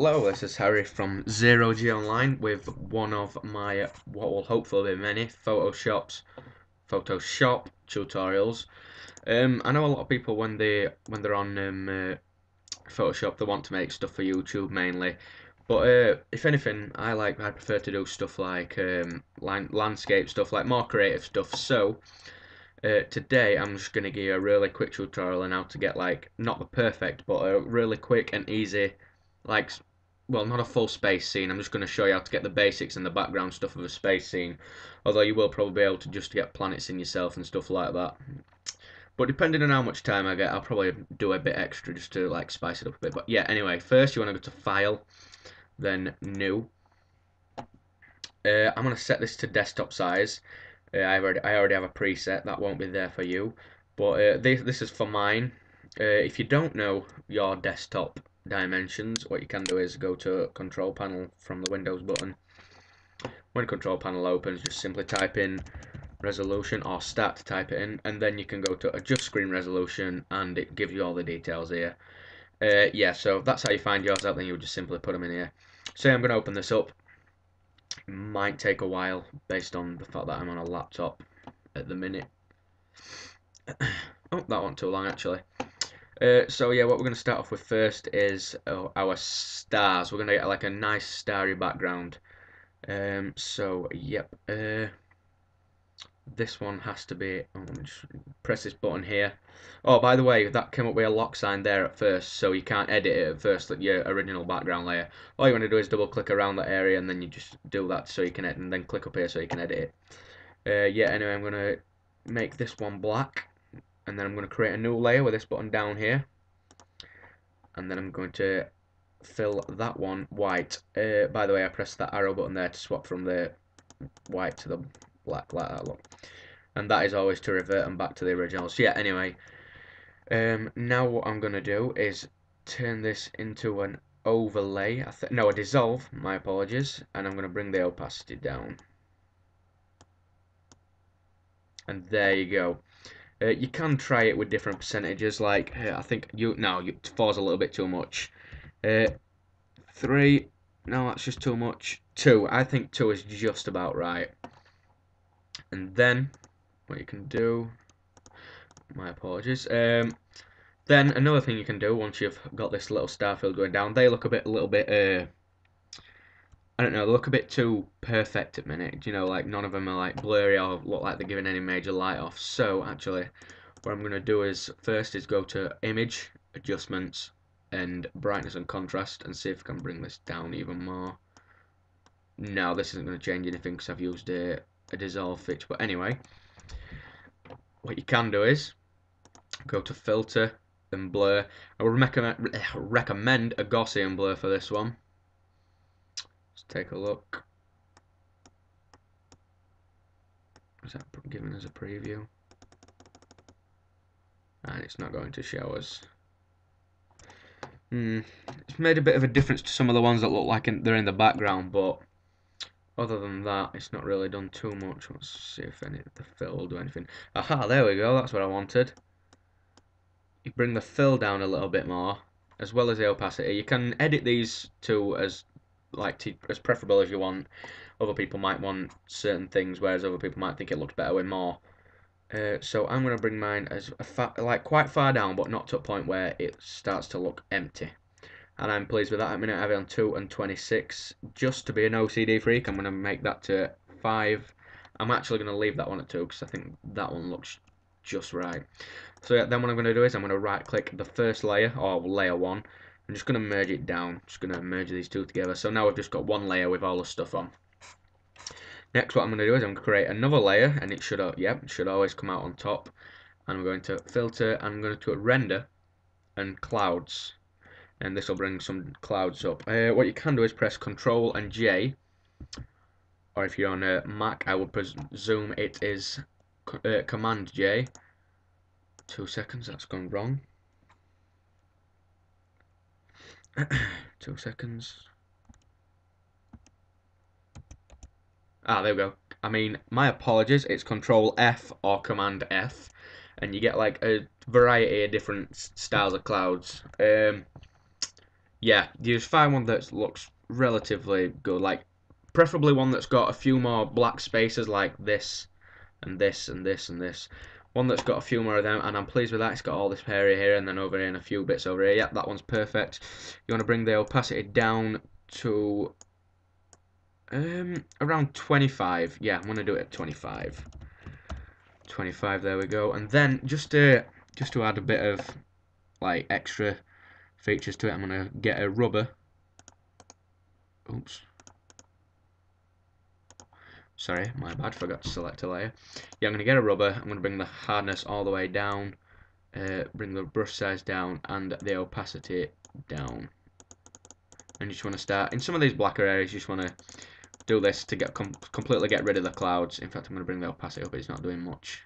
Hello, this is Harry from Zero G Online with one of my what will hopefully be many Photoshop tutorials. I know a lot of people when they're on Photoshop they want to make stuff for YouTube mainly, but if anything, I prefer to do stuff like landscape stuff, like more creative stuff. So today I'm just gonna give you a really quick tutorial on how to get like not the perfect, but a really quick and easy like well, not a full space scene. I'm just going to show you how to get the basics and the background stuff of a space scene. Although you will probably be able to just get planets in yourself and stuff like that. But depending on how much time I get, I'll probably do a bit extra just to like spice it up a bit. But yeah, anyway, first you want to go to File, then New. I'm going to set this to desktop size. I already have a preset that won't be there for you, but this is for mine. If you don't know your desktop dimensions, what you can do is go to Control Panel from the Windows button. When Control Panel opens, just simply type in resolution or start to type it in, and then you can go to Adjust Screen Resolution, and it gives you all the details here. Yeah, so that's how you find yours out. Then you would just simply put them in here. So I'm going to open this up. It might take a while based on the fact that I'm on a laptop at the minute. Oh, that wasn't too long actually. So yeah, what we're going to start off with first is our stars. We're going to get like a nice starry background. So yep, this one has to be. Oh, let me just press this button here. Oh, by the way, that came up with a lock sign there at first, so you can't edit it at first, like your original background layer. All you want to do is double click around that area, and then you just do that so you can edit, and then click up here so you can edit it. Yeah, anyway, I'm going to make this one black, and then I'm going to create a new layer with this button down here, and then I'm going to fill that one white. By the way, I pressed that arrow button there to swap from the white to the black like that, look. And that is always to revert them back to the original. So yeah, anyway, now what I'm going to do is turn this into an overlay. No, a dissolve, my apologies. And I'm going to bring the opacity down. And there you go. You can try it with different percentages, like I think it falls a little bit too much. 3, no, that's just too much. 2, I think 2 is just about right. And then what you can do, my apologies. Then another thing you can do once you've got this little star field going down, they look a little bit. I don't know, they look a bit too perfect at minute. You know, like none of them are like blurry or look like they're giving any major light off. So actually, what I'm going to do is first is go to Image, Adjustments, and Brightness and Contrast, and see if I can bring this down even more. No, this isn't going to change anything because I've used a dissolve fix. But anyway, what you can do is go to Filter and Blur. I would recommend a Gaussian blur for this one. Let's take a look. Is that giving us a preview? And it's not going to show us. It's made a bit of a difference to some of the ones that look like they're in the background, but other than that, it's not really done too much. Let's see if the fill will do anything. Aha, there we go. That's what I wanted. You bring the fill down a little bit more, as well as the opacity. You can edit these two as preferable if you want. Other people might want certain things, whereas other people might think it looks better with more. So I'm going to bring mine as quite far down, but not to a point where it starts to look empty. And I'm pleased with that. I'm going to have it on 2 and 26. Just to be an OCD freak, I'm going to make that to 5. I'm actually going to leave that one at 2 because I think that one looks just right. So yeah, then what I'm going to do is I'm going to right click the first layer, or layer 1. I'm just going to merge it down. Just going to merge these two together. So now we've just got one layer with all the stuff on. Next, what I'm going to do is I'm going to create another layer, and it should always come out on top. And I'm going to filter, and I'm going to render and clouds, and this will bring some clouds up. What you can do is press Control and J, or if you're on a Mac, I would presume it is Command J. 2 seconds, that's gone wrong. 2 seconds. There we go. I mean, my apologies, it's Control F or Command F, and you get like a variety of different styles of clouds. Yeah, you just find one that looks relatively good, like preferably one that's got a few more black spaces like this and this and this and this. One that's got a few more of them, and I'm pleased with that. It's got all this area here and then over here and a few bits over here. Yep, that one's perfect. You want to bring the opacity down to around 25. Yeah, I'm going to do it at 25. 25, there we go. And then just to add a bit of like extra features to it, I'm going to get a rubber. Oops. Sorry, my bad, forgot to select a layer. Yeah, I'm going to get a rubber, I'm going to bring the hardness all the way down, bring the brush size down, and the opacity down. And you just want to start, in some of these blacker areas, you just want to do this to get completely get rid of the clouds. In fact, I'm going to bring the opacity up, it's not doing much.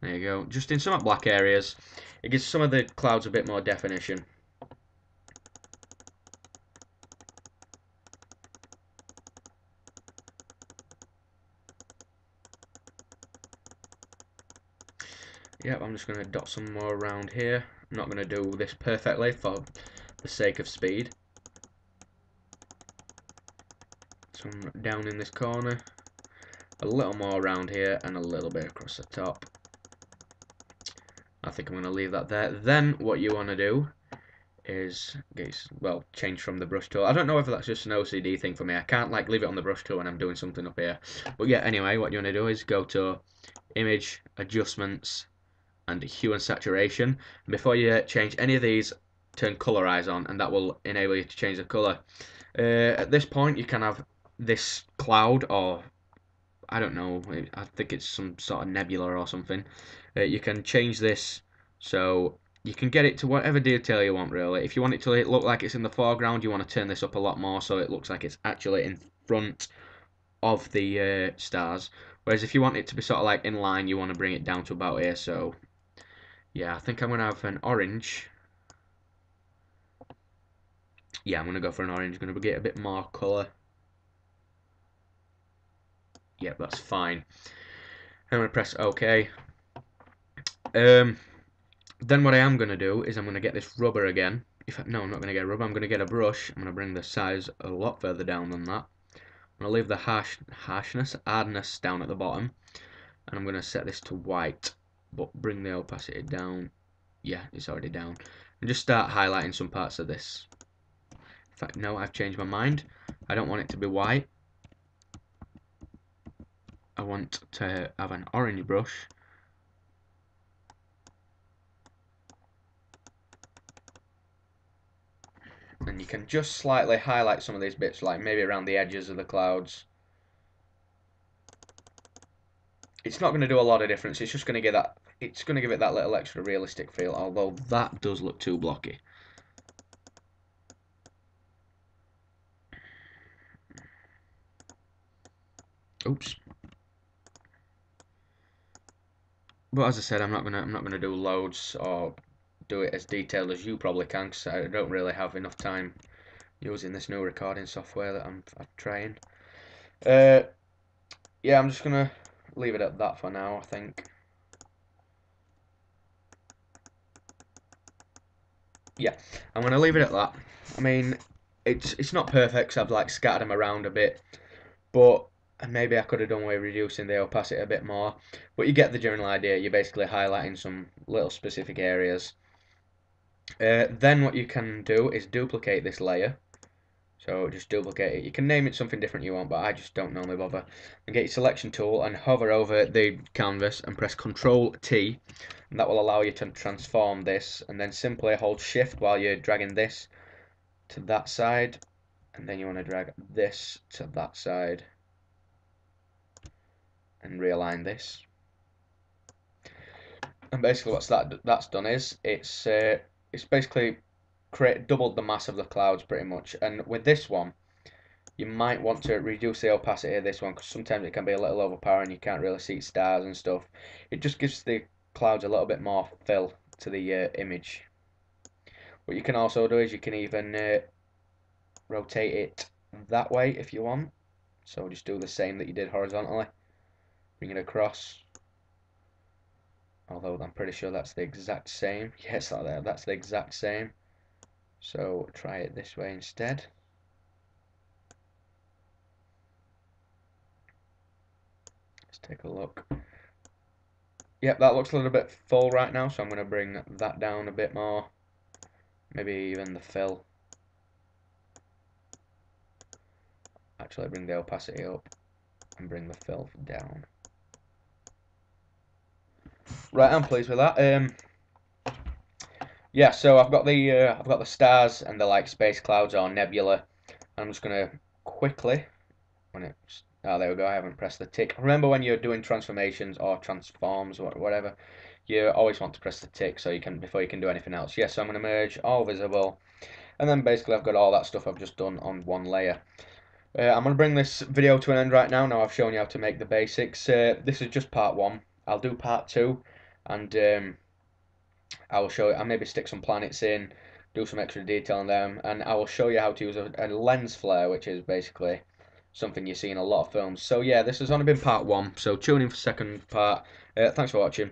There you go, just in some black areas, it gives some of the clouds a bit more definition. Yep, I'm just going to dot some more around here. I'm not going to do this perfectly for the sake of speed. Some down in this corner, a little more around here, and a little bit across the top. I think I'm going to leave that there. Then what you want to do is change from the brush tool. I don't know if that's just an OCD thing for me. I can't like leave it on the brush tool when I'm doing something up here. But yeah, anyway, what you want to do is go to Image, Adjustments, and Hue and Saturation. And before you change any of these, turn Colorize on, and that will enable you to change the color. At this point, you can have this cloud, or I don't know, I think it's some sort of nebula or something. You can change this so you can get it to whatever detail you want, really. If you want it to look like it's in the foreground, you want to turn this up a lot more so it looks like it's actually in front of the stars. Whereas if you want it to be sort of like in line, you want to bring it down to about here. So yeah, I think I'm going to have an orange. Yeah, I'm going to go for an orange. I'm going to get a bit more colour. Yep, that's fine. I'm going to press OK. Then what I am going to do is I'm going to get this rubber again. No, I'm not going to get a rubber. I'm going to get a brush. I'm going to bring the size a lot further down than that. I'm going to leave the hardness down at the bottom. And I'm going to set this to white, but bring the opacity down. Yeah, it's already down. And just start highlighting some parts of this. In fact, no, I've changed my mind. I don't want it to be white. I want to have an orange brush. And you can just slightly highlight some of these bits, like maybe around the edges of the clouds. It's not going to do a lot of difference. It's just going to give that. It's going to give it that little extra realistic feel. Although that does look too blocky. Oops. But as I said, I'm not gonna do loads or do it as detailed as you probably can, because I don't really have enough time using this new recording software that I'm trying. Yeah, I'm just gonna leave it at that for now, I think. Yeah, I'm gonna leave it at that. I mean, it's not perfect, so I've like scattered them around a bit, but maybe I could have done with reducing the opacity a bit more. But you get the general idea. You're basically highlighting some little specific areas. Then what you can do is duplicate this layer. So just duplicate it. You can name it something different you want, but I just don't normally bother. And get your selection tool and hover over the canvas and press Control T, and that will allow you to transform this. And then simply hold Shift while you're dragging this to that side, and then you want to drag this to that side and realign this. And basically, what's that's done is it's basically doubled the mass of the clouds pretty much. And with this one, you might want to reduce the opacity of this one because sometimes it can be a little overpowering. You can't really see stars and stuff. It just gives the clouds a little bit more fill to the image. What you can also do is you can even rotate it that way if you want. So just do the same that you did horizontally. Bring it across. Although I'm pretty sure that's the exact same. Yes, that's the exact same. So try it this way instead. Let's take a look. Yep, that looks a little bit full right now, so I'm going to bring that down a bit more. Maybe even the fill. Actually, bring the opacity up and bring the fill down. Right, I'm pleased with that. Yeah, so I've got the stars and the like space clouds or nebula. I'm just gonna quickly there we go. I haven't pressed the tick. Remember when you're doing transformations or transforms or whatever, you always want to press the tick so you can before you can do anything else. Yes, so I'm gonna merge all visible, and then basically I've got all that stuff I've just done on one layer. I'm going to bring this video to an end right now. Now I've shown you how to make the basics. This is just part one. I'll do part two, and I will show you. I'll maybe stick some planets in, do some extra detail on them, and I will show you how to use a lens flare, which is basically something you see in a lot of films. So yeah, this has only been part one. So tune in for second part. Thanks for watching.